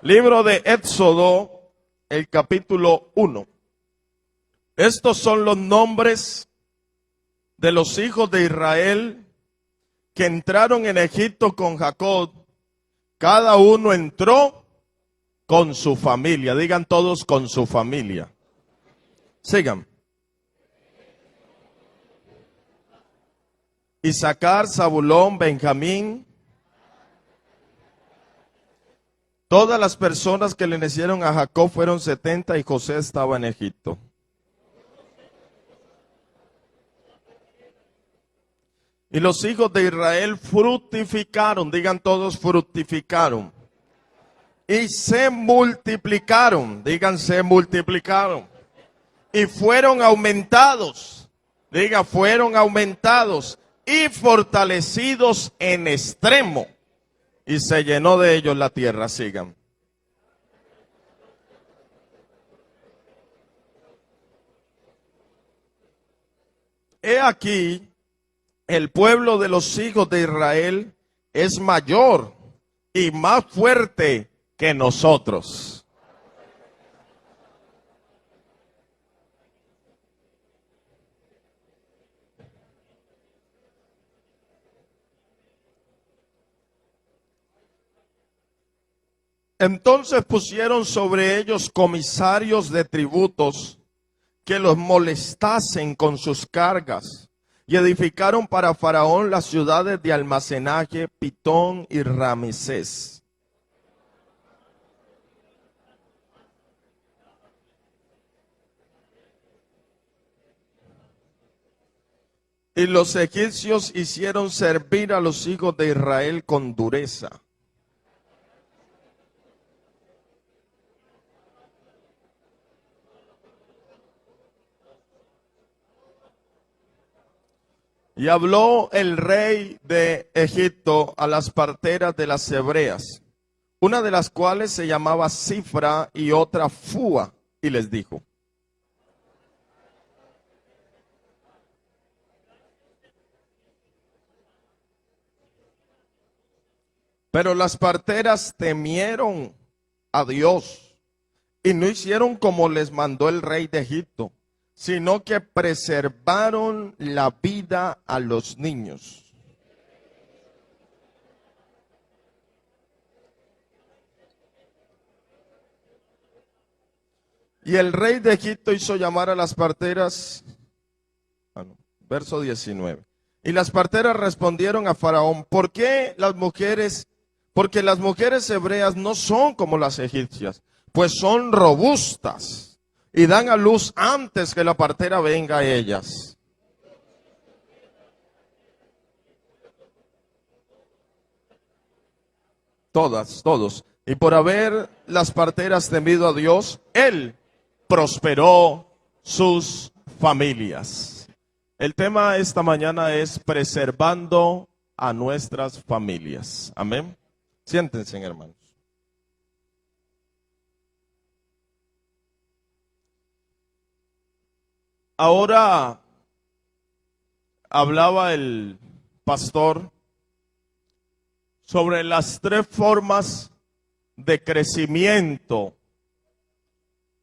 Libro de Éxodo, el capítulo 1. Estos son los nombres de los hijos de Israel que entraron en Egipto con Jacob. Cada uno entró con su familia. Digan todos con su familia. Sigan. Isaacar, Zabulón, Benjamín. Todas las personas que le nacieron a Jacob fueron 70 y José estaba en Egipto. Y los hijos de Israel fructificaron, digan todos fructificaron. Y se multiplicaron, digan se multiplicaron. Y fueron aumentados, diga fueron aumentados y fortalecidos en extremo. Y se llenó de ellos la tierra, sigan. He aquí, el pueblo de los hijos de Israel es mayor y más fuerte que nosotros. Entonces pusieron sobre ellos comisarios de tributos que los molestasen con sus cargas. Y edificaron para Faraón las ciudades de almacenaje, Pitón y Ramesés. Y los egipcios hicieron servir a los hijos de Israel con dureza. Y habló el rey de Egipto a las parteras de las hebreas, una de las cuales se llamaba Cifra y otra Fúa, y les dijo: pero las parteras temieron a Dios y no hicieron como les mandó el rey de Egipto, sino que preservaron la vida a los niños. Y el rey de Egipto hizo llamar a las parteras, verso 19. Y las parteras respondieron a Faraón: ¿por qué las mujeres? Porque las mujeres hebreas no son como las egipcias, pues son robustas y dan a luz antes que la partera venga a ellas. Todos. Y por haber las parteras temido a Dios, Él prosperó sus familias. El tema esta mañana es preservando a nuestras familias. Amén. Siéntense, hermanos. Ahora hablaba el pastor sobre las 3 formas de crecimiento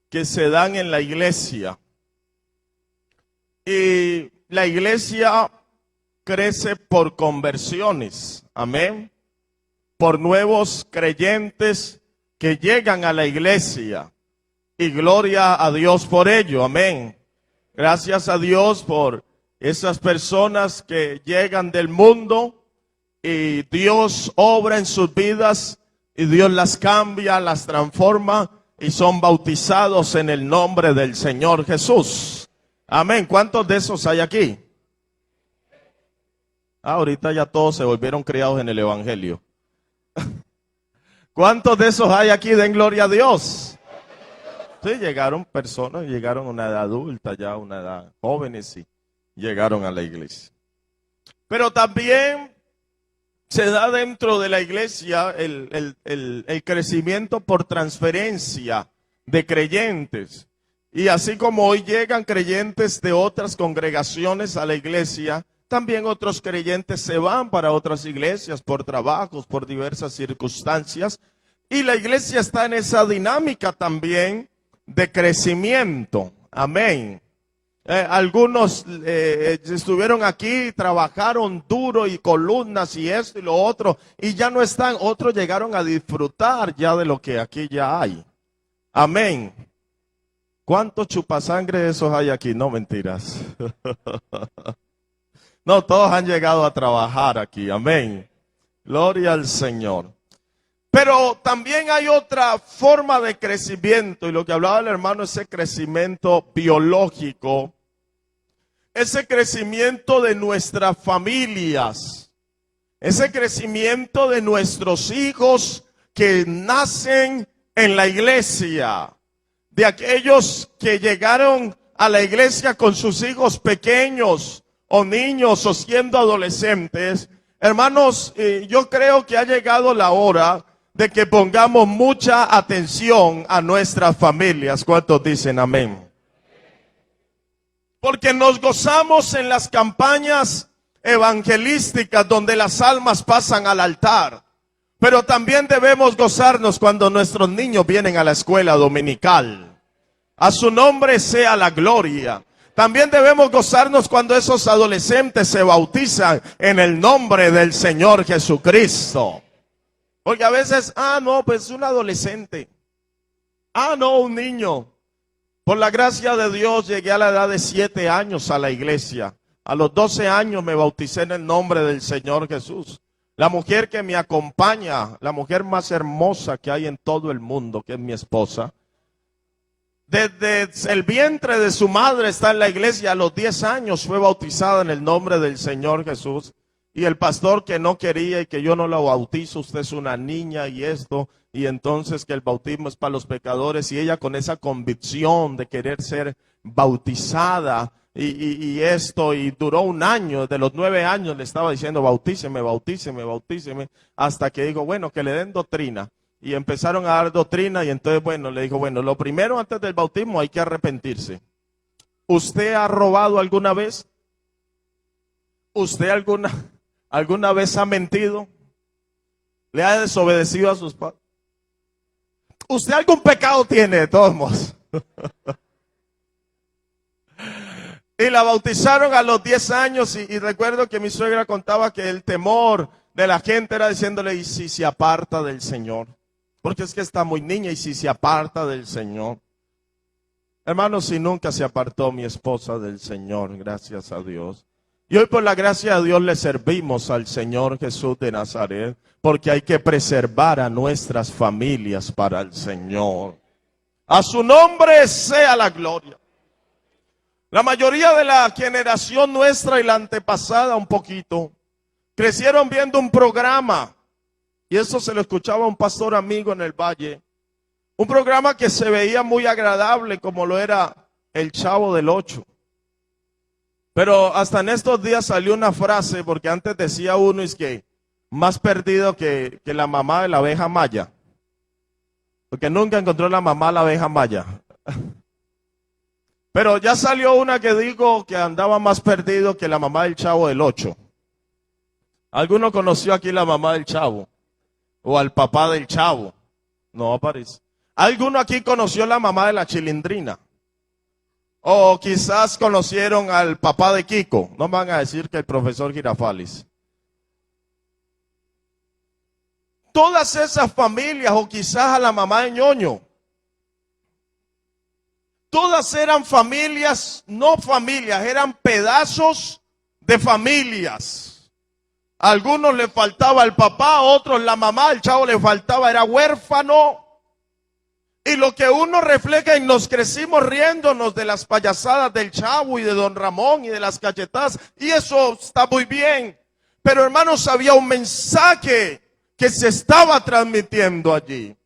que se dan en la iglesia. Y la iglesia crece por conversiones, amén, por nuevos creyentes que llegan a la iglesia. Y gloria a Dios por ello, amén. Gracias a Dios por esas personas que llegan del mundo y Dios obra en sus vidas y Dios las cambia, las transforma y son bautizados en el nombre del Señor Jesús. Amén. ¿Cuántos de esos hay aquí? Ahorita ya todos se volvieron criados en el Evangelio. ¿Cuántos de esos hay aquí? Den gloria a Dios. Sí, llegaron personas, llegaron a una edad adulta, ya a una edad jóvenes y llegaron a la iglesia. Pero también se da dentro de la iglesia el crecimiento por transferencia de creyentes. Y así como hoy llegan creyentes de otras congregaciones a la iglesia, también otros creyentes se van para otras iglesias por trabajos, por diversas circunstancias. Y la iglesia está en esa dinámica también de crecimiento. Amén. Algunos estuvieron aquí, trabajaron duro y columnas y esto y lo otro, y ya no están. Otros llegaron a disfrutar ya de lo que aquí ya hay. Amén. ¿Cuántos chupasangre de esos hay aquí? No, mentiras. No, todos han llegado a trabajar aquí. Amén. Gloria al Señor. Pero también hay otra forma de crecimiento, y lo que hablaba el hermano, ese crecimiento biológico, ese crecimiento de nuestras familias, ese crecimiento de nuestros hijos que nacen en la iglesia, de aquellos que llegaron a la iglesia con sus hijos pequeños o niños o siendo adolescentes. Hermanos, yo creo que ha llegado la hora de que pongamos mucha atención a nuestras familias. ¿Cuántos dicen amén? Porque nos gozamos en las campañas evangelísticas donde las almas pasan al altar. Pero también debemos gozarnos cuando nuestros niños vienen a la escuela dominical. A su nombre sea la gloria. También debemos gozarnos cuando esos adolescentes se bautizan en el nombre del Señor Jesucristo. Porque a veces, no, pues un adolescente. No, un niño. Por la gracia de Dios llegué a la edad de 7 años a la iglesia. A los 12 años me bauticé en el nombre del Señor Jesús. La mujer que me acompaña, la mujer más hermosa que hay en todo el mundo, que es mi esposa, desde el vientre de su madre está en la iglesia. A los 10 años fue bautizada en el nombre del Señor Jesús. Y el pastor que no quería y que yo no la bautizo, usted es una niña y esto, y entonces que el bautismo es para los pecadores, y ella con esa convicción de querer ser bautizada y esto, y duró un año, de los 9 años le estaba diciendo bautíceme, bautíceme, bautíceme, hasta que dijo, bueno, que le den doctrina. Y empezaron a dar doctrina, y entonces, bueno, le dijo, bueno, lo primero antes del bautismo hay que arrepentirse. ¿Usted ha robado alguna vez? ¿Usted alguna vez ha mentido? ¿Le ha desobedecido a sus padres? ¿Usted algún pecado tiene de todos modos? Y la bautizaron a los 10 años y recuerdo que mi suegra contaba que el temor de la gente era diciéndole, ¿y si se aparta del Señor? Porque es que está muy niña, y si se aparta del Señor. Hermanos, si nunca se apartó mi esposa del Señor, gracias a Dios. Y hoy por la gracia de Dios le servimos al Señor Jesús de Nazaret, porque hay que preservar a nuestras familias para el Señor. A su nombre sea la gloria. La mayoría de la generación nuestra y la antepasada un poquito, crecieron viendo un programa, y eso se lo escuchaba a un pastor amigo en el valle. Un programa que se veía muy agradable, como lo era El Chavo del Ocho. Pero hasta en estos días salió una frase, porque antes decía uno, es que más perdido que la mamá de la abeja maya. Porque nunca encontró la mamá de la abeja maya. Pero ya salió una que dijo que andaba más perdido que la mamá del Chavo del Ocho. ¿Alguno conoció aquí la mamá del Chavo? ¿O al papá del Chavo? No aparece. ¿Alguno aquí conoció la mamá de la Chilindrina? O quizás conocieron al papá de Kiko. No van a decir que el profesor Girafales. Todas esas familias, o quizás a la mamá de Ñoño. Todas eran familias, no familias, eran pedazos de familias. A algunos le faltaba el papá, a otros la mamá, el Chavo le faltaba, era huérfano. Y lo que uno refleja, y nos crecimos riéndonos de las payasadas del Chavo y de Don Ramón y de las cachetadas, y eso está muy bien. Pero hermanos, había un mensaje que se estaba transmitiendo allí.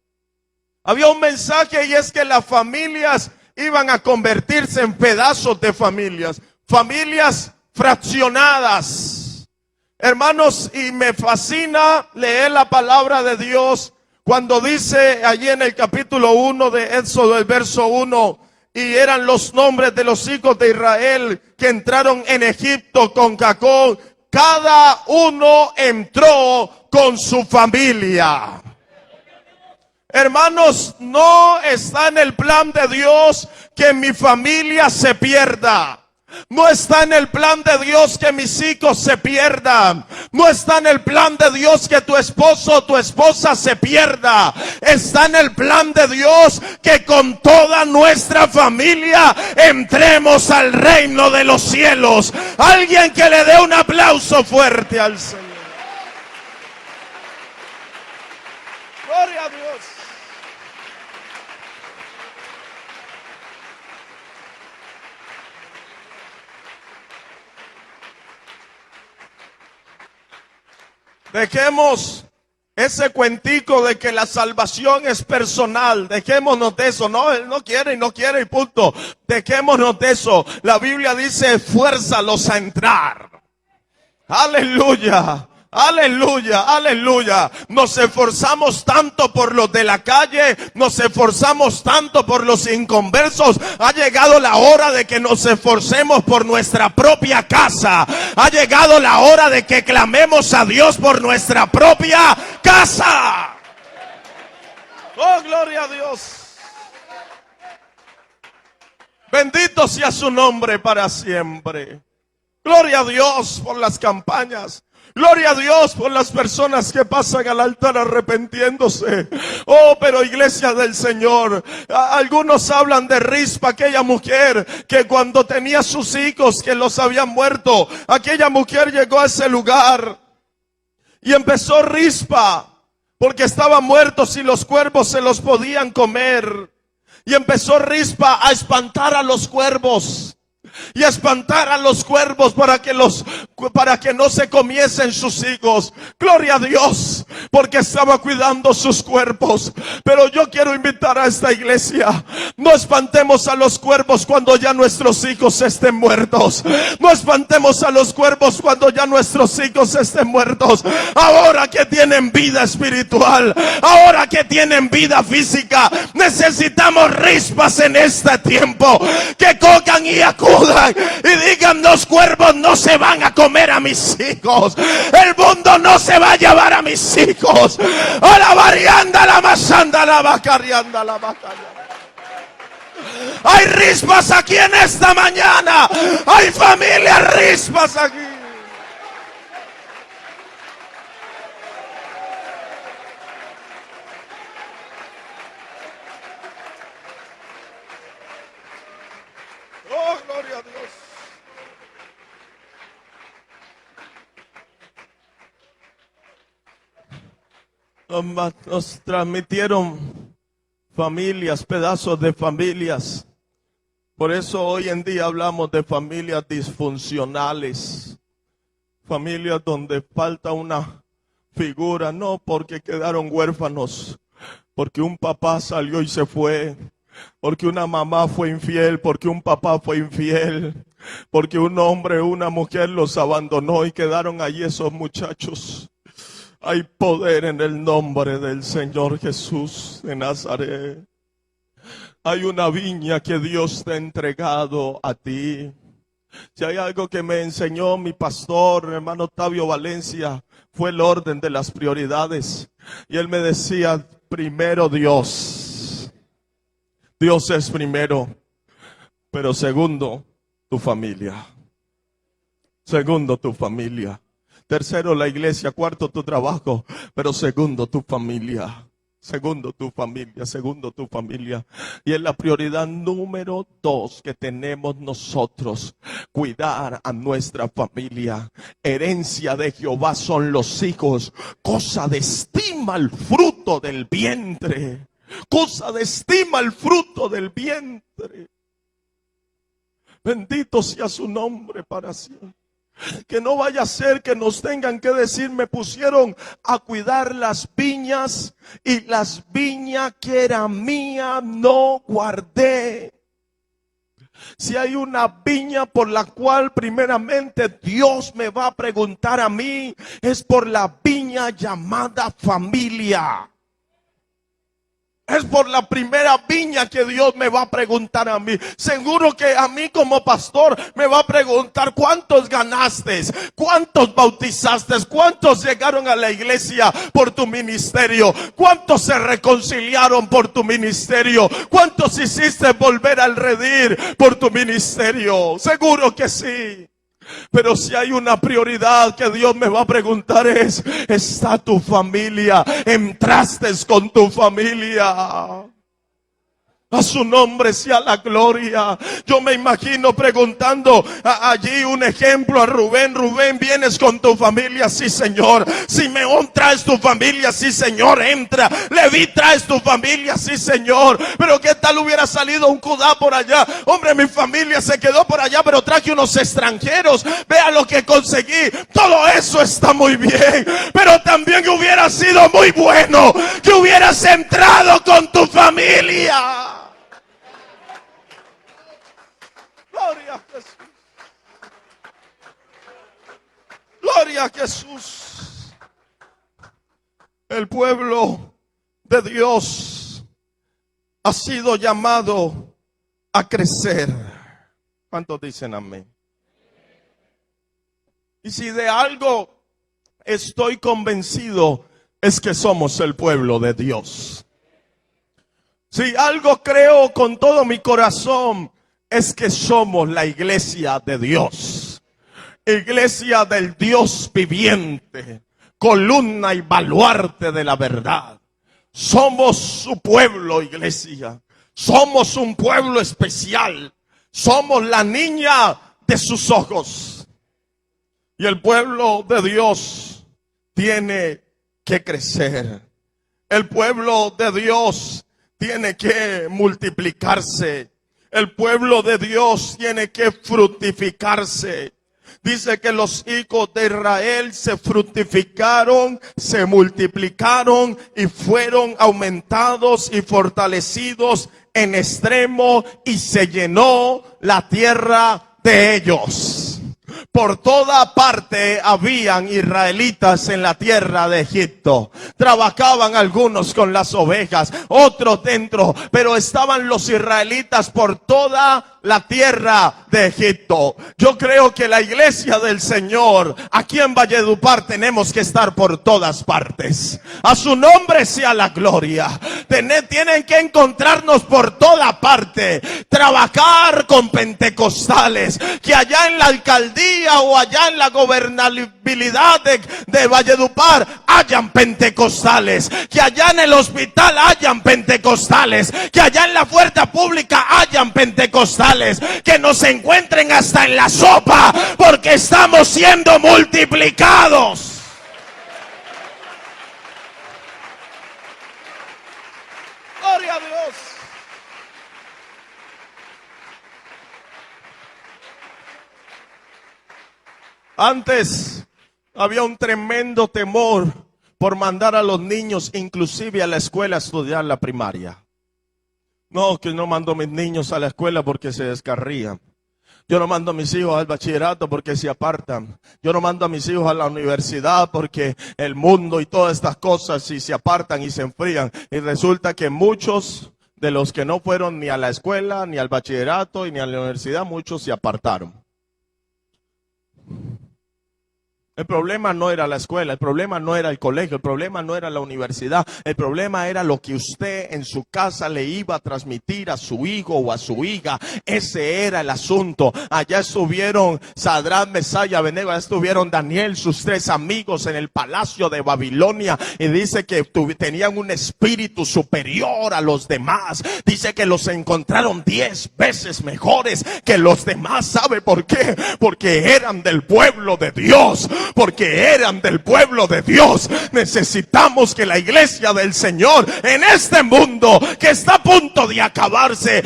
Había un mensaje, y es que las familias iban a convertirse en pedazos de familias, familias fraccionadas. Hermanos, y me fascina leer la palabra de Dios cuando dice allí en el capítulo 1 de Éxodo, el verso 1, y eran los nombres de los hijos de Israel que entraron en Egipto con Jacob, cada uno entró con su familia. Hermanos, no está en el plan de Dios que mi familia se pierda. No está en el plan de Dios que mis hijos se pierdan. No está en el plan de Dios que tu esposo o tu esposa se pierda. Está en el plan de Dios que con toda nuestra familia entremos al reino de los cielos. Alguien que le dé un aplauso fuerte al Señor. Gloria a Dios. Dejemos ese cuentico de que la salvación es personal. Dejémonos de eso. No, él no quiere y punto. Dejémonos de eso. La Biblia dice, fuérzalos a entrar. Aleluya. Aleluya, aleluya. Nos esforzamos tanto por los de la calle, nos esforzamos tanto por los inconversos. Ha llegado la hora de que nos esforcemos por nuestra propia casa. Ha llegado la hora de que clamemos a Dios por nuestra propia casa. Oh, gloria a Dios. Bendito sea su nombre para siempre. Gloria a Dios por las campañas. Gloria a Dios por las personas que pasan al altar arrepintiéndose. Oh, pero iglesia del Señor, algunos hablan de Rispa, aquella mujer que cuando tenía sus hijos que los habían muerto, aquella mujer llegó a ese lugar y empezó Rispa porque estaban muertos y los cuervos se los podían comer. Y empezó Rispa a espantar a los cuervos. Y espantar a los cuervos para que no se comiesen sus hijos. Gloria a Dios, porque estaba cuidando sus cuerpos. Pero yo quiero invitar a esta iglesia: no espantemos a los cuervos cuando ya nuestros hijos estén muertos. No espantemos a los cuervos cuando ya nuestros hijos estén muertos. Ahora que tienen vida espiritual, ahora que tienen vida física, necesitamos rispas en este tiempo que cocan y acudan y digan: los cuervos no se van a comer a mis hijos, el mundo no se va a llevar a mis hijos. A la varianda, la masanda, la bacarianda, la bacarianda. Hay rispas aquí en esta mañana. Hay familias rispas aquí. Oh, gloria a Dios. Nos transmitieron familias, pedazos de familias. Por eso hoy en día hablamos de familias disfuncionales. Familias donde falta una figura, no porque quedaron huérfanos, porque un papá salió y se fue, porque una mamá fue infiel, porque un papá fue infiel, porque un hombre o una mujer los abandonó y quedaron allí esos muchachos. Hay poder en el nombre del Señor Jesús de Nazaret. Hay una viña que Dios te ha entregado a ti. Si hay algo que me enseñó mi pastor, hermano Octavio Valencia, fue el orden de las prioridades. Y él me decía: primero Dios. Dios es primero. Pero segundo, tu familia. Segundo, tu familia. Tercero, la iglesia. Cuarto, tu trabajo. Pero segundo, tu familia. Segundo, tu familia. Segundo, tu familia. Y es la prioridad número 2 que tenemos nosotros: cuidar a nuestra familia. Herencia de Jehová son los hijos. Cosa de estima el fruto del vientre. Cosa de estima el fruto del vientre. Bendito sea su nombre para siempre. Que no vaya a ser que nos tengan que decir: me pusieron a cuidar las viñas y las viñas que eran mías no guardé. Si hay una viña por la cual primeramente Dios me va a preguntar a mí, es por la viña llamada familia. Es por la primera viña que Dios me va a preguntar a mí. Seguro que a mí como pastor me va a preguntar: ¿cuántos ganaste? ¿Cuántos bautizaste? ¿Cuántos llegaron a la iglesia por tu ministerio? ¿Cuántos se reconciliaron por tu ministerio? ¿Cuántos hiciste volver al redil por tu ministerio? Seguro que sí. Pero si hay una prioridad que Dios me va a preguntar es: ¿está tu familia? ¿Entraste con tu familia? A su nombre sea la gloria. Yo me imagino preguntando allí un ejemplo a Rubén: Rubén, ¿vienes con tu familia? Sí, Señor. Simeón, ¿traes tu familia? Sí, Señor, entra. Leví, ¿traes tu familia? Sí, Señor. Pero ¿qué tal hubiera salido un Judá por allá? Hombre, mi familia se quedó por allá, pero traje unos extranjeros. Vea lo que conseguí. Todo eso está muy bien, pero también hubiera sido muy bueno que hubieras entrado con tu familia. Gloria a Jesús. Gloria a Jesús. El pueblo de Dios ha sido llamado a crecer. ¿Cuántos dicen amén? Y si de algo estoy convencido, es que somos el pueblo de Dios. Si algo creo con todo mi corazón, es que somos la iglesia de Dios. Iglesia del Dios viviente, columna y baluarte de la verdad. Somos su pueblo, iglesia. Somos un pueblo especial. Somos la niña de sus ojos. Y el pueblo de Dios tiene que crecer. El pueblo de Dios tiene que multiplicarse. El pueblo de Dios tiene que fructificarse. Dice que los hijos de Israel se fructificaron, se multiplicaron y fueron aumentados y fortalecidos en extremo, y se llenó la tierra de ellos. Por toda parte habían israelitas en la tierra de Egipto. Trabajaban algunos con las ovejas, otros dentro, pero estaban los israelitas por toda la tierra de Egipto. Yo creo que la iglesia del Señor aquí en Valledupar tenemos que estar por todas partes. A su nombre sea la gloria. Tienen que encontrarnos por toda parte. Trabajar con pentecostales, que allá en la alcaldía o allá en la gobernabilidad de Valledupar hayan pentecostales, que allá en el hospital hayan pentecostales, que allá en la fuerza pública hayan pentecostales, que nos encuentren hasta en la sopa, porque estamos siendo multiplicados. Gloria a Dios. Antes había un tremendo temor por mandar a los niños inclusive a la escuela a estudiar la primaria. No, que no mando a mis niños a la escuela porque se descarrían. Yo no mando a mis hijos al bachillerato porque se apartan. Yo no mando a mis hijos a la universidad porque el mundo y todas estas cosas si se apartan y se enfrían. Y resulta que muchos de los que no fueron ni a la escuela, ni al bachillerato, ni a la universidad, muchos se apartaron. El problema no era la escuela, el problema no era el colegio, el problema no era la universidad, el problema era lo que usted en su casa le iba a transmitir a su hijo o a su hija. Ese era el asunto. Allá estuvieron Sadrach, Mesach y Abednego, allá estuvieron Daniel, sus 3 amigos en el palacio de Babilonia, y dice que tenían un espíritu superior a los demás. Dice que los encontraron 10 veces mejores que los demás. ¿Sabe por qué? Porque eran del pueblo de Dios. Porque eran del pueblo de Dios. Necesitamos que la iglesia del Señor en este mundo que está a punto de acabarse,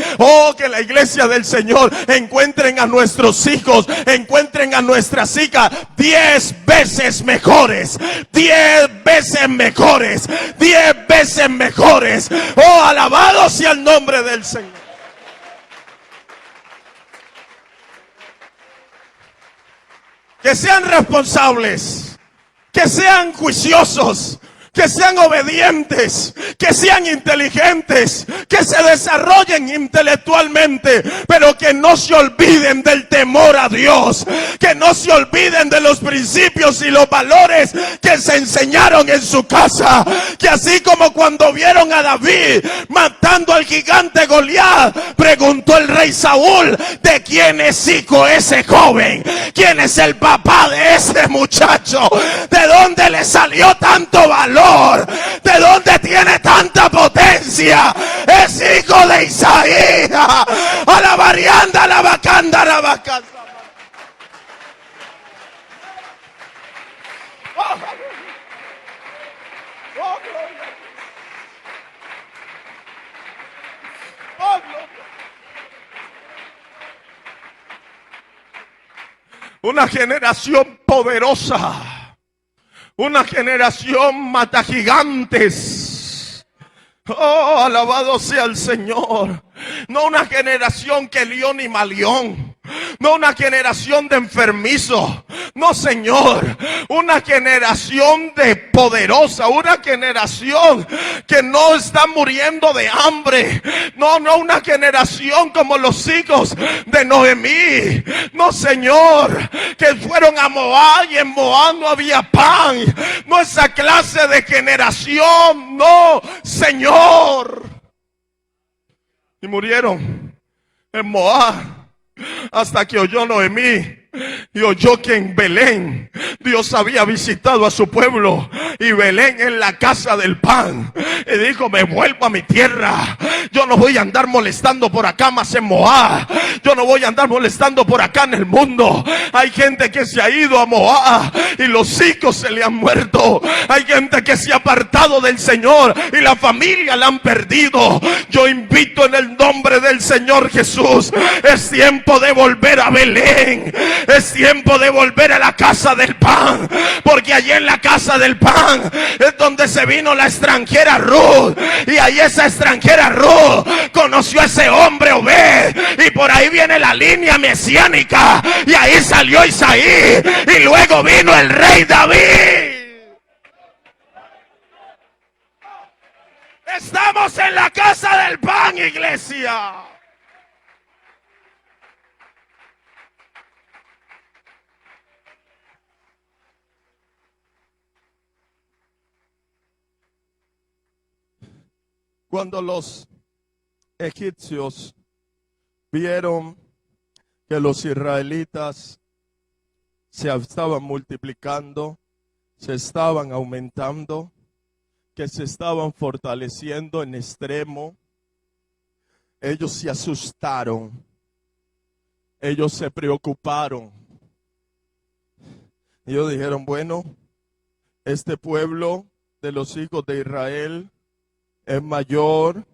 que la iglesia del Señor encuentren a nuestros hijos, encuentren a nuestras hijas 10 veces mejores, 10 veces mejores, 10 veces mejores. Oh, alabado sea el nombre del Señor. Que sean responsables, que sean juiciosos, que sean obedientes, que sean inteligentes, que se desarrollen intelectualmente, pero que no se olviden del temor a Dios, que no se olviden de los principios y los valores que se enseñaron en su casa. Que así como cuando vieron a David matando al gigante Goliat, preguntó el rey Saúl: ¿de quién es hijo ese joven? ¿Quién es el papá de ese muchacho? ¿De dónde le salió tanto valor? ¿De dónde tiene tanta potencia? Es hijo de Isaías. A la varianda, a la bacanda, a la bacanda. Una generación poderosa. Una generación mata gigantes. Oh, alabado sea el Señor. No una generación que león y maleón. No una generación de enfermizos. No, Señor. Una generación de poderosa. Una generación que no está muriendo de hambre. No, una generación como los hijos de Noemí. No, Señor. Que fueron a Moab y en Moab no había pan. No esa clase de generación. No, Señor. Y murieron en Moab. Hasta que oyó Noemí y oyó que en Belén Dios había visitado a su pueblo, y Belén es la casa del pan. Y dijo: me vuelvo a mi tierra. Yo no voy a andar molestando por acá más en Moab. Yo no voy a andar molestando por acá en el mundo. Hay gente que se ha ido a Moab y los hijos se le han muerto. Hay gente que se ha apartado del Señor y la familia la han perdido. Yo invito en el nombre del Señor Jesús. Es tiempo de volver a Belén. Es tiempo de volver a la casa del pan, porque allí en la casa del pan es donde se vino la extranjera Ruth, y ahí esa extranjera Ruth conoció a ese hombre Obed, y por ahí viene la línea mesiánica, y ahí salió Isaí, y luego vino el rey David. Estamos en la casa del pan, iglesia. Cuando los egipcios vieron que los israelitas se estaban multiplicando, se estaban aumentando, que se estaban fortaleciendo en extremo, ellos se asustaron, ellos se preocuparon. Ellos dijeron: bueno, este pueblo de los hijos de Israel es mayor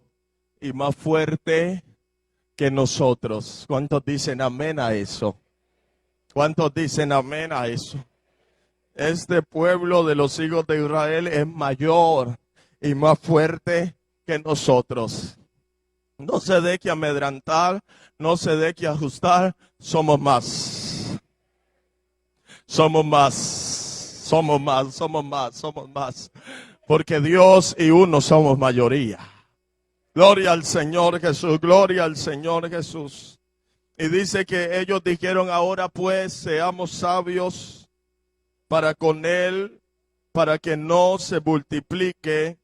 y más fuerte que nosotros. ¿Cuántos dicen amén a eso? ¿Cuántos dicen amén a eso? Este pueblo de los hijos de Israel es mayor y más fuerte que nosotros. No se deje amedrentar, no se deje ajustar. Somos más. Somos más. Somos más, somos más, somos más. Porque Dios y uno somos mayoría. Gloria al Señor Jesús, gloria al Señor Jesús. Y dice que ellos dijeron: ahora pues seamos sabios para con él, para que no se multiplique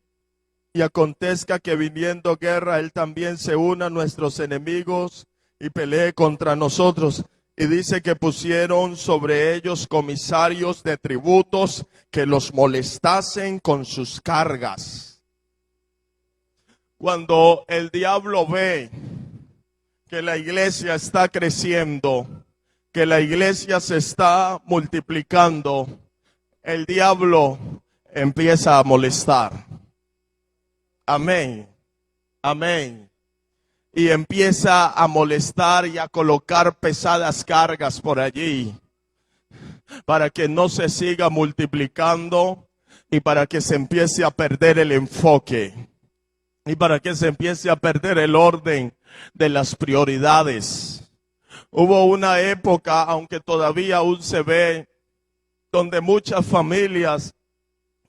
y acontezca que viniendo guerra él también se una a nuestros enemigos y pelee contra nosotros. Y dice que pusieron sobre ellos comisarios de tributos que los molestasen con sus cargas. Cuando el diablo ve que la iglesia está creciendo, que la iglesia se está multiplicando, el diablo empieza a molestar. Amén. Amén. Y empieza a molestar y a colocar pesadas cargas por allí, para que no se siga multiplicando y para que se empiece a perder el enfoque y para que se empiece a perder el orden de las prioridades. Hubo una época, aunque todavía aún se ve, donde muchas familias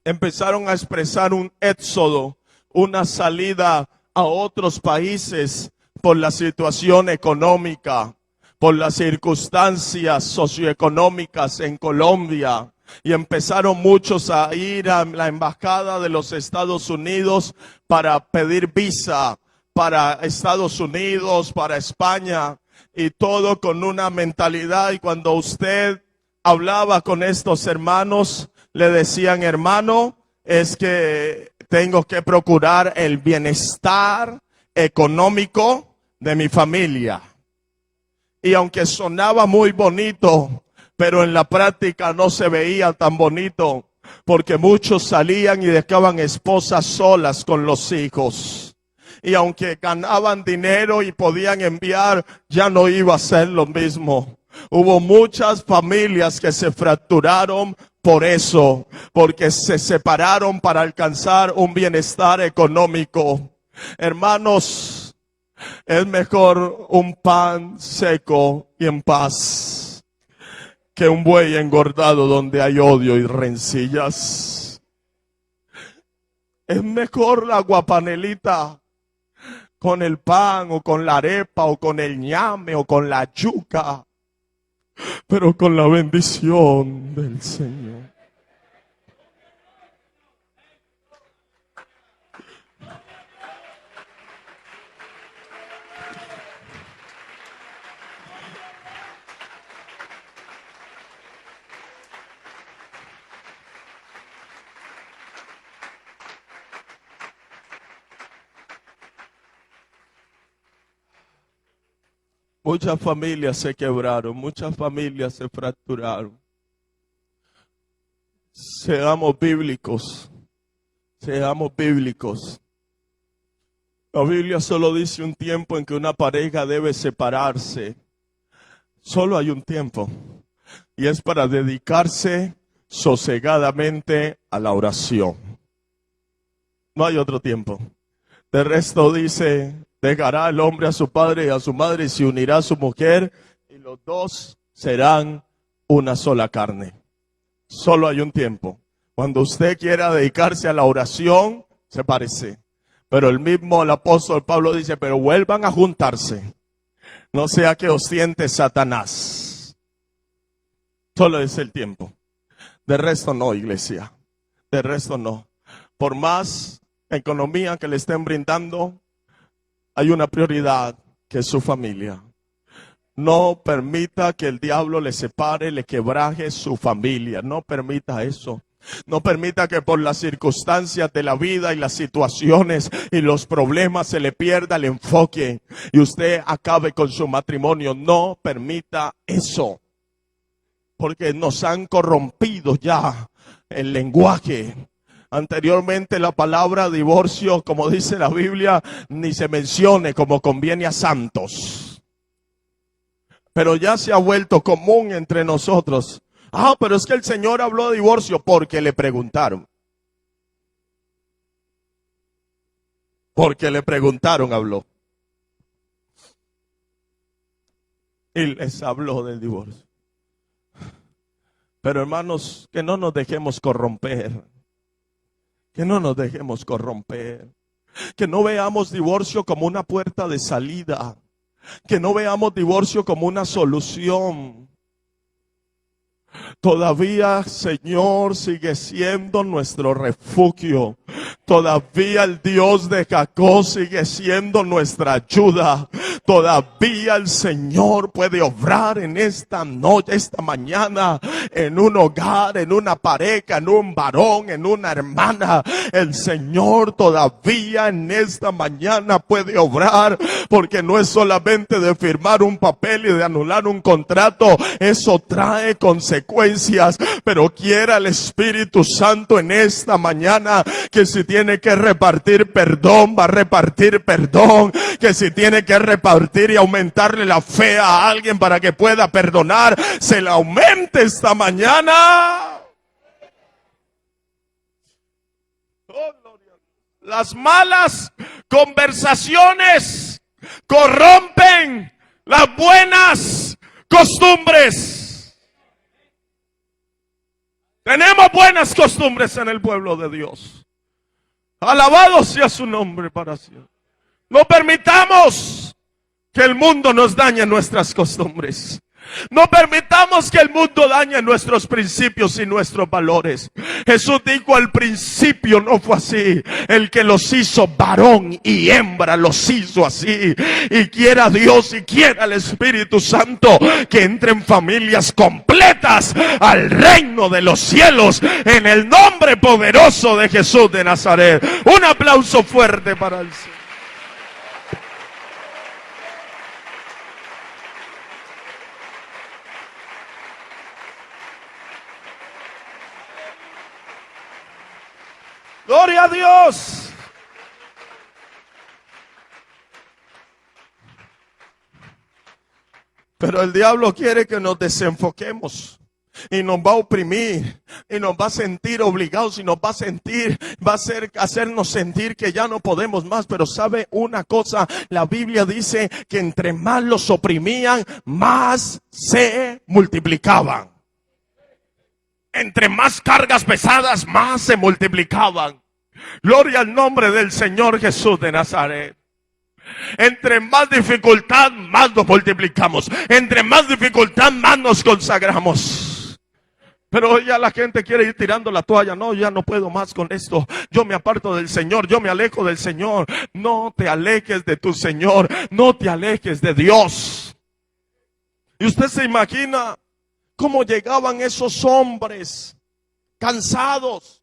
empezaron a expresar un éxodo, una salida a otros países por la situación económica, por las circunstancias socioeconómicas en Colombia. Y empezaron muchos a ir a la embajada de los Estados Unidos para pedir visa para Estados Unidos, para España, y todo con una mentalidad. Y cuando usted hablaba con estos hermanos, le decían: hermano, es que tengo que procurar el bienestar económico de mi familia. Y aunque sonaba muy bonito, pero en la práctica no se veía tan bonito, porque muchos salían y dejaban esposas solas con los hijos. Y aunque ganaban dinero y podían enviar, ya no iba a ser lo mismo. Hubo muchas familias que se fracturaron por eso, porque se separaron para alcanzar un bienestar económico. Hermanos, es mejor un pan seco y en paz que un buey engordado donde hay odio y rencillas. Es mejor la guapanelita con el pan o con la arepa o con el ñame o con la yuca, pero con la bendición del Señor. Muchas familias se quebraron, muchas familias se fracturaron. Seamos bíblicos, seamos bíblicos. La Biblia solo dice un tiempo en que una pareja debe separarse. Solo hay un tiempo, y es para dedicarse sosegadamente a la oración. No hay otro tiempo. De resto dice: dejará el hombre a su padre y a su madre y se unirá a su mujer, y los dos serán una sola carne. Solo hay un tiempo. Cuando usted quiera dedicarse a la oración, sepárese. Pero el apóstol Pablo dice: pero vuelvan a juntarse, no sea que os tiente Satanás. Solo es el tiempo. De resto no, iglesia. De resto no. Por más economía que le estén brindando, hay una prioridad, que es su familia. No permita que el diablo le separe, le quebraje su familia. No permita eso. No permita que por las circunstancias de la vida y las situaciones y los problemas se le pierda el enfoque y usted acabe con su matrimonio. No permita eso, porque nos han corrompido ya el lenguaje. Anteriormente la palabra divorcio, como dice la Biblia, ni se mencione, como conviene a santos. Pero ya se ha vuelto común entre nosotros. Ah, pero es que el Señor habló de divorcio porque le preguntaron. Porque le preguntaron, habló. Y les habló del divorcio. Pero hermanos, que no nos dejemos corromper. Que no nos dejemos corromper. Que no veamos divorcio como una puerta de salida. Que no veamos divorcio como una solución. Todavía, Señor, sigue siendo nuestro refugio. Todavía el Dios de Jacob sigue siendo nuestra ayuda. Todavía el Señor puede obrar en esta noche, esta mañana, en un hogar, en una pareja, en un varón, en una hermana. El Señor todavía en esta mañana puede obrar, porque no es solamente de firmar un papel y de anular un contrato. Eso trae consecuencias, pero quiera el Espíritu Santo en esta mañana que si tiene que repartir perdón, va a repartir perdón. Que si tiene que repartir y aumentarle la fe a alguien para que pueda perdonar, se la aumente esta mañana. Oh, gloria. Las malas conversaciones corrompen las buenas costumbres. Tenemos buenas costumbres en el pueblo de Dios. Alabado sea su nombre para siempre. No permitamos que el mundo nos dañe nuestras costumbres. No permitamos que el mundo dañe nuestros principios y nuestros valores. Jesús dijo al principio, no fue así. El que los hizo varón y hembra los hizo así. Y quiera Dios y quiera el Espíritu Santo que entren familias completas al reino de los cielos en el nombre poderoso de Jesús de Nazaret. Un aplauso fuerte para el Señor. Gloria a Dios. Pero el diablo quiere que nos desenfoquemos y nos va a oprimir y nos va a sentir obligados y nos va a hacernos sentir que ya no podemos más. Pero sabe una cosa, la Biblia dice que entre más los oprimían, más se multiplicaban. Entre más cargas pesadas, más se multiplicaban. Gloria al nombre del Señor Jesús de Nazaret. Entre más dificultad, más nos multiplicamos. Entre más dificultad, más nos consagramos. Pero ya la gente quiere ir tirando la toalla. No, ya no puedo más con esto. Yo me aparto del Señor, yo me alejo del Señor. No te alejes de tu Señor, no te alejes de Dios. Y usted se imagina cómo llegaban esos hombres cansados.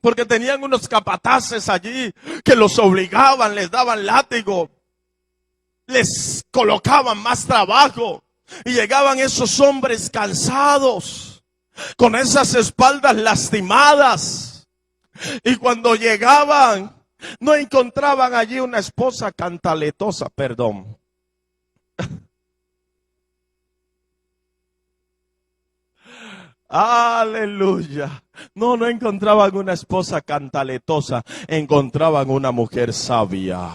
Porque tenían unos capataces allí que los obligaban, les daban látigo, les colocaban más trabajo. Y llegaban esos hombres cansados, con esas espaldas lastimadas. Y cuando llegaban, no encontraban allí una esposa cantaletosa, perdón. Aleluya. No encontraban una esposa cantaletosa, encontraban una mujer sabia.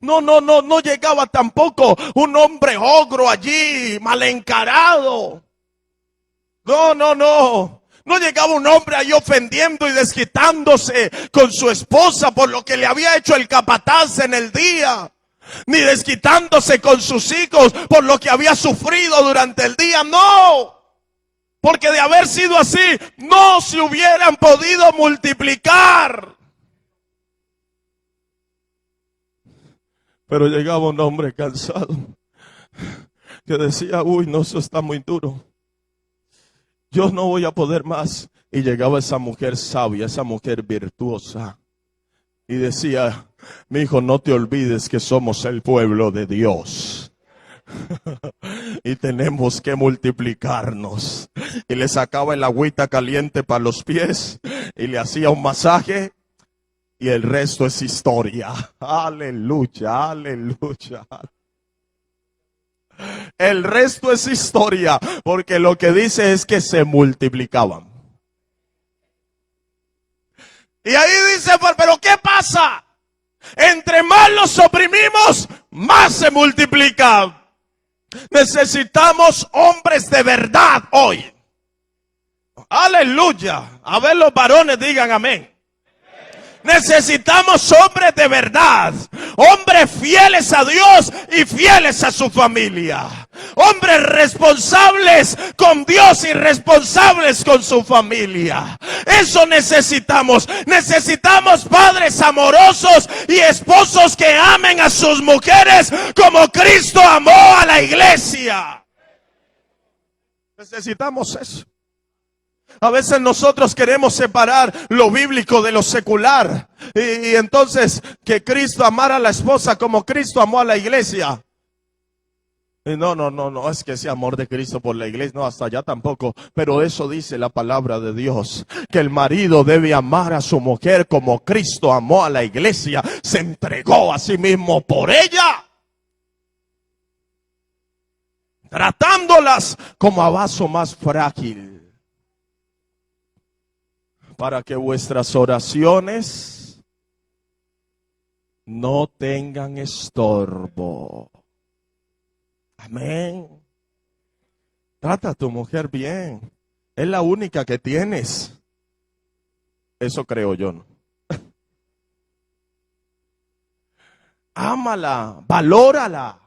No llegaba tampoco un hombre ogro allí, mal encarado. No llegaba un hombre ahí ofendiendo y desquitándose con su esposa por lo que le había hecho el capataz en el día. Ni desquitándose con sus hijos por lo que había sufrido durante el día. No. Porque de haber sido así, no se hubieran podido multiplicar. Pero llegaba un hombre cansado que decía, uy, no, eso está muy duro. Yo no voy a poder más. Y llegaba esa mujer sabia, esa mujer virtuosa. Y decía, mi hijo, no te olvides que somos el pueblo de Dios. Y tenemos que multiplicarnos. Y le sacaba el agüita caliente para los pies. Y le hacía un masaje. Y el resto es historia. Aleluya, aleluya. El resto es historia. Porque lo que dice es que se multiplicaban. Y ahí dice, pero ¿qué pasa? Entre más los oprimimos, más se multiplican. Necesitamos hombres de verdad hoy. Aleluya. A ver, los varones digan amén. Necesitamos hombres de verdad, hombres fieles a Dios y fieles a su familia, hombres responsables con Dios y responsables con su familia. Eso necesitamos. Necesitamos padres amorosos y esposos que amen a sus mujeres como Cristo amó a la iglesia. Necesitamos eso. A veces nosotros queremos separar lo bíblico de lo secular. Y entonces que Cristo amara a la esposa como Cristo amó a la iglesia. Y no, es que ese amor de Cristo por la iglesia, no, hasta allá tampoco. Pero eso dice la palabra de Dios, que el marido debe amar a su mujer como Cristo amó a la iglesia. Se entregó a sí mismo por ella, tratándolas como a vaso más frágil, para que vuestras oraciones no tengan estorbo. Amén. Trata a tu mujer bien. Es la única que tienes. Eso creo yo, ¿no? Ámala, valórala.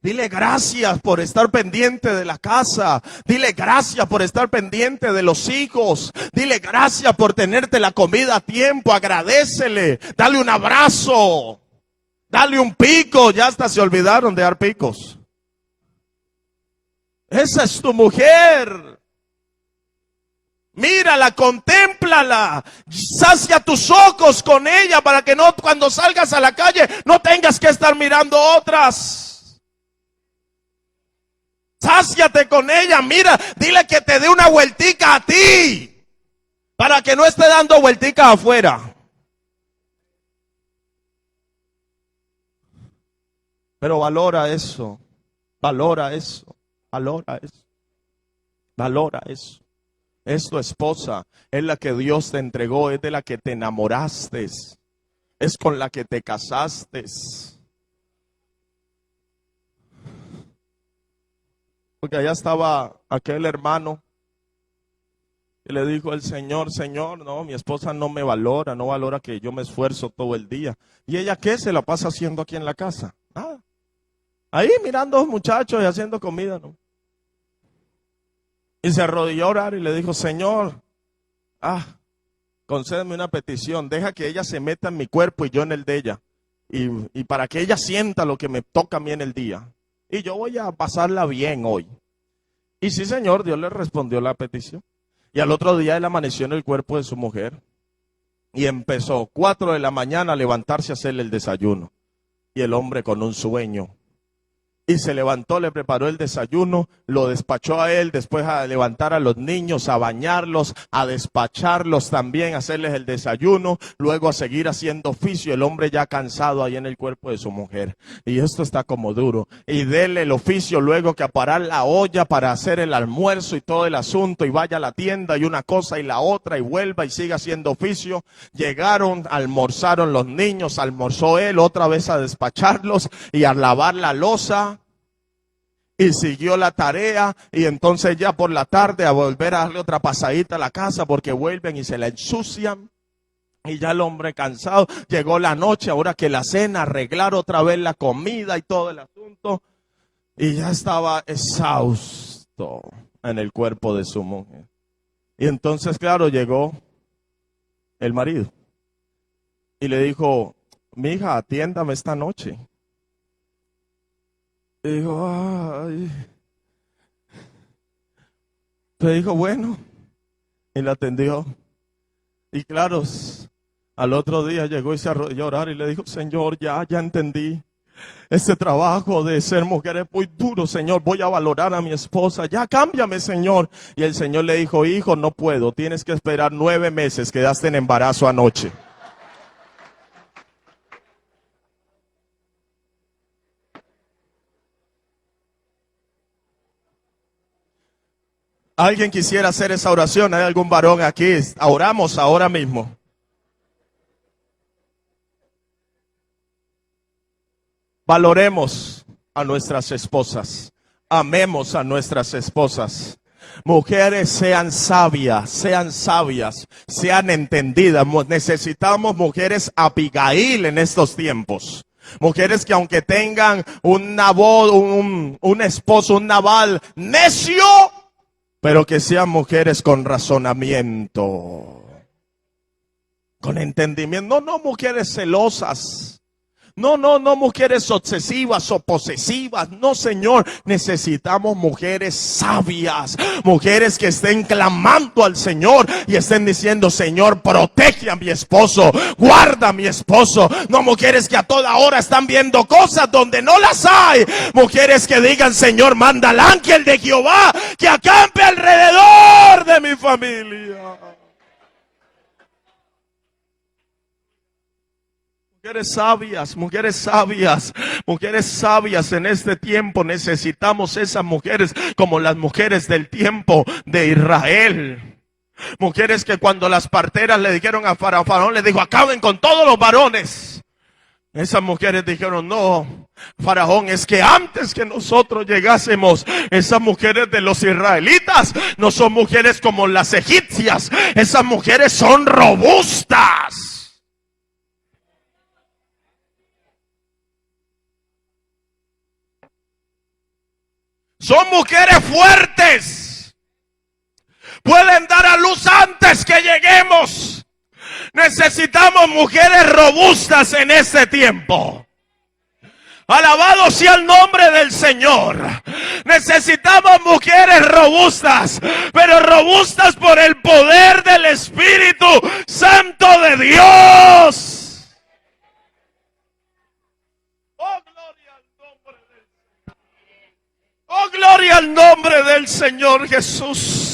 Dile gracias por estar pendiente de la casa. Dile gracias por estar pendiente de los hijos. Dile gracias por tenerte la comida a tiempo. Agradécele. Dale un abrazo. Dale un pico. Ya hasta se olvidaron de dar picos. Esa es tu mujer. Mírala, contémplala, sacia tus ojos con ella para que no, cuando salgas a la calle, no tengas que estar mirando otras. Sáciate con ella, mira, dile que te dé una vueltica a ti, para que no esté dando vuelticas afuera. Pero valora eso, valora eso, valora eso, valora eso. Es tu esposa, es la que Dios te entregó, es de la que te enamoraste, es con la que te casaste. Porque allá estaba aquel hermano y le dijo el Señor, Señor, no, mi esposa no me valora, no valora que yo me esfuerzo todo el día. ¿Y ella qué se la pasa haciendo aquí en la casa? Nada. Ahí mirando a los muchachos y haciendo comida, ¿no? Y se arrodilló a orar y le dijo, Señor, concédeme una petición, deja que ella se meta en mi cuerpo y yo en el de ella. Y para que ella sienta lo que me toca a mí en el día. Y yo voy a pasarla bien hoy. Y sí, Señor, Dios le respondió la petición. Y al otro día él amaneció en el cuerpo de su mujer. Y empezó 4 de la mañana a levantarse a hacerle el desayuno. Y el hombre con un sueño. Y se levantó, le preparó el desayuno, lo despachó a él, después a levantar a los niños, a bañarlos, a despacharlos también, a hacerles el desayuno, luego a seguir haciendo oficio, el hombre ya cansado ahí en el cuerpo de su mujer. Y esto está como duro. Y dele el oficio luego que a parar la olla para hacer el almuerzo y todo el asunto, y vaya a la tienda y una cosa y la otra, y vuelva y siga haciendo oficio. Llegaron, almorzaron los niños, almorzó él, otra vez a despacharlos y a lavar la loza. Y siguió la tarea y entonces ya por la tarde a volver a darle otra pasadita a la casa porque vuelven y se la ensucian. Y ya el hombre cansado, llegó la noche, ahora que la cena, arreglar otra vez la comida y todo el asunto. Y ya estaba exhausto en el cuerpo de su mujer. Y entonces, claro, llegó el marido y le dijo, mija, atiéndame esta noche. Y dijo, ay. Le dijo, bueno, y la atendió. Y claro, al otro día llegó y se arrodilló a orar y le dijo, Señor, ya entendí. Este trabajo de ser mujer es muy duro, Señor. Voy a valorar a mi esposa. Ya cámbiame, Señor. Y el Señor le dijo, hijo, no puedo. Tienes que esperar 9 meses. Quedaste en embarazo anoche. ¿Alguien quisiera hacer esa oración? ¿Hay algún varón aquí? Oramos ahora mismo. Valoremos a nuestras esposas. Amemos a nuestras esposas. Mujeres, sean sabias, sean entendidas. Necesitamos mujeres Abigail en estos tiempos. Mujeres que aunque tengan un esposo, un Nabal necio, pero que sean mujeres con razonamiento, con entendimiento. No mujeres celosas. No, mujeres obsesivas o posesivas. No, Señor, necesitamos mujeres sabias. Mujeres que estén clamando al Señor y estén diciendo, Señor, protege a mi esposo, guarda a mi esposo. No mujeres que a toda hora están viendo cosas donde no las hay. Mujeres que digan, Señor, manda al ángel de Jehová que acampe alrededor de mi familia. Mujeres sabias en este tiempo. Necesitamos esas mujeres como las mujeres del tiempo de Israel. Mujeres que cuando las parteras le dijeron a Faraón, le dijo, acaben con todos los varones. Esas mujeres dijeron, no, Faraón, es que antes que nosotros llegásemos, esas mujeres de los israelitas no son mujeres como las egipcias. Esas mujeres son robustas. Son mujeres fuertes. Pueden dar a luz antes que lleguemos. Necesitamos mujeres robustas en este tiempo. Alabado sea el nombre del Señor. Necesitamos mujeres robustas, pero robustas por el poder del Espíritu Santo de Dios. Oh, gloria al nombre del Señor. Oh, gloria al nombre del Señor Jesús.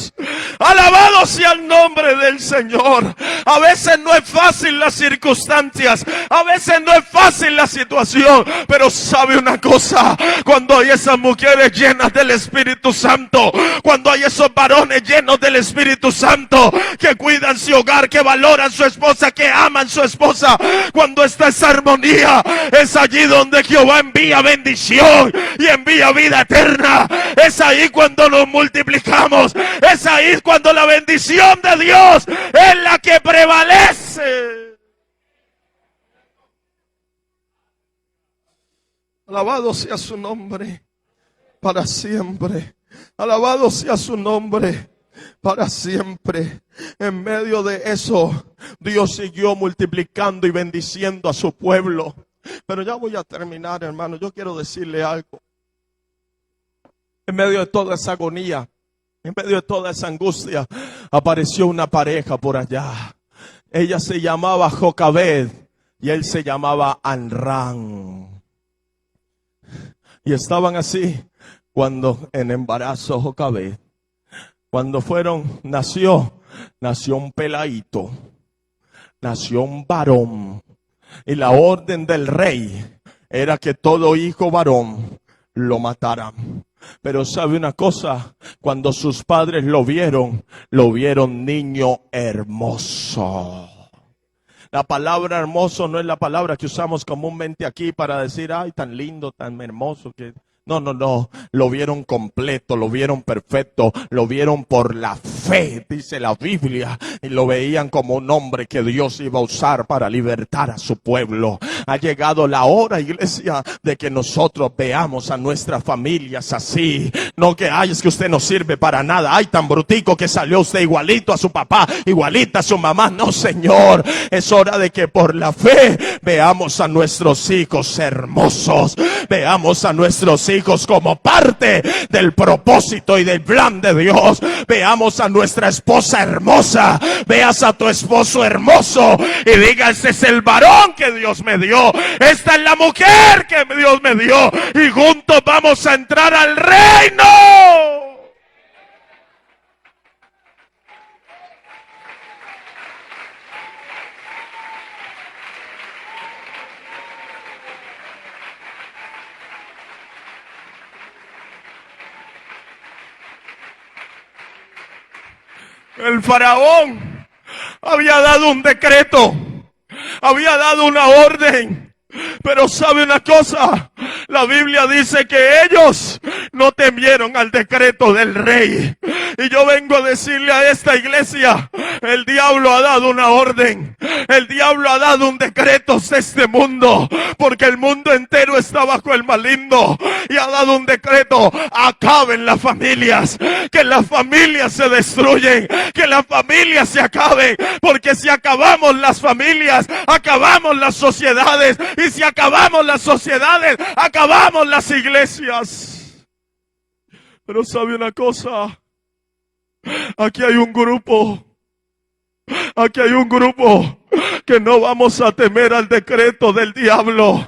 Alabado sea el nombre del Señor. A veces no es fácil las circunstancias, a veces no es fácil la situación, pero sabe una cosa: cuando hay esas mujeres llenas del Espíritu Santo, cuando hay esos varones llenos del Espíritu Santo, que cuidan su hogar, que valoran su esposa, que aman su esposa, cuando está esa armonía, es allí donde Jehová envía bendición y envía vida eterna. Es ahí cuando nos multiplicamos, es ahí cuando la bendición de Dios es la que prevalece. Alabado sea su nombre para siempre. Alabado sea su nombre para siempre. En medio de eso, Dios siguió multiplicando y bendiciendo a su pueblo. Pero ya voy a terminar, hermano. Yo quiero decirle algo. En medio de toda esa agonía, en medio de toda esa angustia, apareció una pareja por allá. Ella se llamaba Jocabed y él se llamaba Anrán. Y estaban así cuando en embarazo Jocabed. Cuando nació un peladito, nació un varón. Y la orden del rey era que todo hijo varón lo mataran. Pero sabe una cosa, cuando sus padres lo vieron niño hermoso. La palabra hermoso no es la palabra que usamos comúnmente aquí para decir, ay, tan lindo, tan hermoso que... No, lo vieron completo, lo vieron perfecto, lo vieron por la fe, dice la Biblia, y lo veían como un hombre que Dios iba a usar para libertar a su pueblo. Ha llegado la hora, iglesia, de que nosotros veamos a nuestras familias así. No que, ay, es que usted no sirve para nada, ay, tan brutico que salió usted igualito a su papá, igualita a su mamá. No, Señor, es hora de que por la fe veamos a nuestros hijos hermosos, veamos a nuestros hijos como parte del propósito y del plan de Dios. Veamos a nuestra esposa hermosa, veas a tu esposo hermoso y diga, ese es el varón que Dios me dio, esta es la mujer que Dios me dio, y juntos vamos a entrar al reino. El faraón había dado un decreto, había dado una orden, pero sabe una cosa, la Biblia dice que ellos no temieron al decreto del rey. Y yo vengo a decirle a esta iglesia, el diablo ha dado una orden, el diablo ha dado un decreto de este mundo, porque el mundo entero está bajo el maligno, y ha dado un decreto: acaben las familias, que las familias se destruyen, que las familias se acaben, porque si acabamos las familias, acabamos las sociedades, y si acabamos las sociedades, acabamos las iglesias. Pero sabe una cosa, aquí hay un grupo que no vamos a temer al decreto del diablo.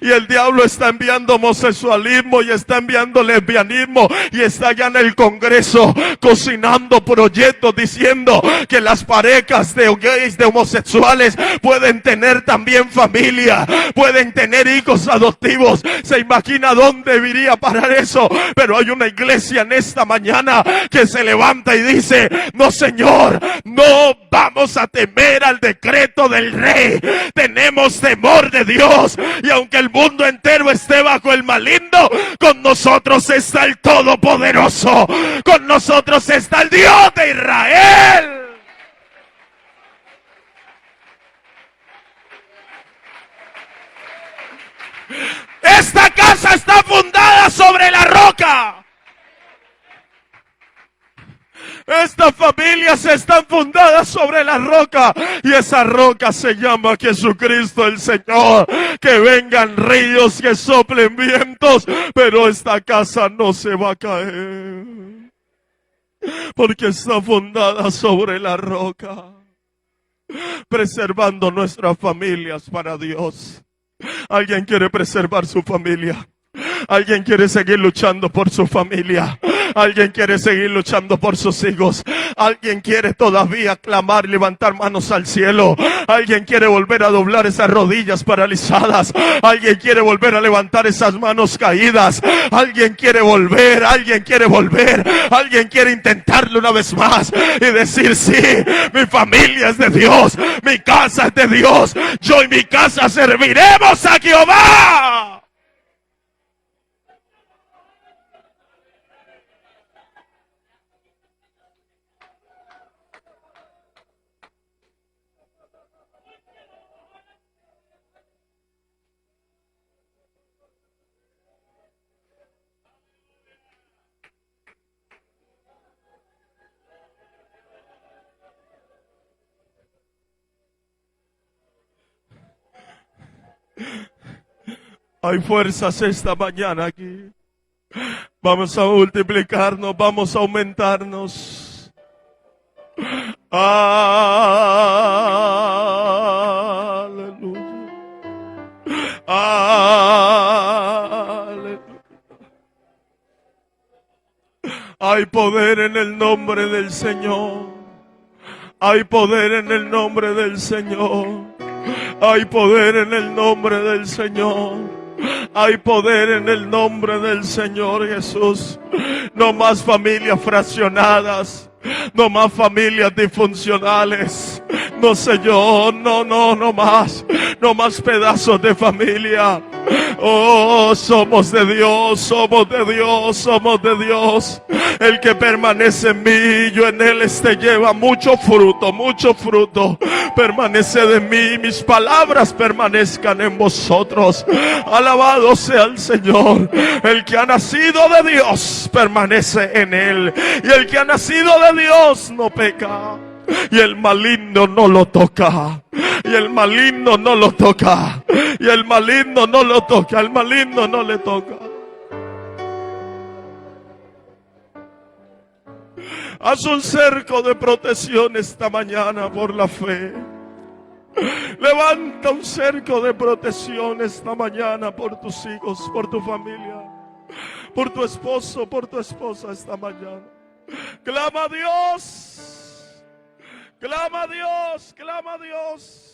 y el diablo está enviando homosexualismo y está enviando lesbianismo y está allá en el Congreso cocinando proyectos diciendo que las parejas de gays, de homosexuales pueden tener también familia, pueden tener hijos adoptivos. ¿Se imagina dónde iría a parar eso? Pero hay una iglesia en esta mañana que se levanta y dice: no, Señor, no vamos a temer al decreto del rey, tenemos temor de Dios, y aunque el mundo entero esté bajo el maligno, con nosotros está el Todopoderoso, con nosotros está el Dios de Israel. Esta casa está fundada sobre la roca. Estas familias están fundadas sobre la roca, y esa roca se llama Jesucristo el Señor. Que vengan ríos, que soplen vientos, pero esta casa no se va a caer, porque está fundada sobre la roca, preservando nuestras familias para Dios. ¿Alguien quiere preservar su familia? ¿Alguien quiere seguir luchando por su familia? ¿Alguien quiere seguir luchando por sus hijos? ¿Alguien quiere todavía clamar y levantar manos al cielo? ¿Alguien quiere volver a doblar esas rodillas paralizadas? ¿Alguien quiere volver a levantar esas manos caídas? ¿Alguien quiere volver? ¿Alguien quiere volver? ¿Alguien quiere intentarlo una vez más y decir: sí, mi familia es de Dios, mi casa es de Dios, yo y mi casa serviremos a Jehová? Hay fuerzas esta mañana aquí. Vamos a multiplicarnos, vamos a aumentarnos. Aleluya. Aleluya. Hay poder en el nombre del Señor. Hay poder en el nombre del Señor. Hay poder en el nombre del Señor. Hay poder en el nombre del Señor Jesús. No más familias fraccionadas, no más familias disfuncionales. No, Señor, no más. No más pedazos de familia. Oh, somos de Dios, somos de Dios, somos de Dios. El que permanece en mí, yo en él, lleva mucho fruto, mucho fruto. Permanece de mí, mis palabras permanezcan en vosotros. Alabado sea el Señor. El que ha nacido de Dios permanece en él, y el que ha nacido de Dios no peca, y el maligno no lo toca. Y el maligno no lo toca. Y el maligno no lo toca. El maligno no le toca. Haz un cerco de protección esta mañana por la fe. Levanta un cerco de protección esta mañana por tus hijos, por tu familia, por tu esposo, por tu esposa esta mañana. Clama a Dios. Clama a Dios, clama a Dios.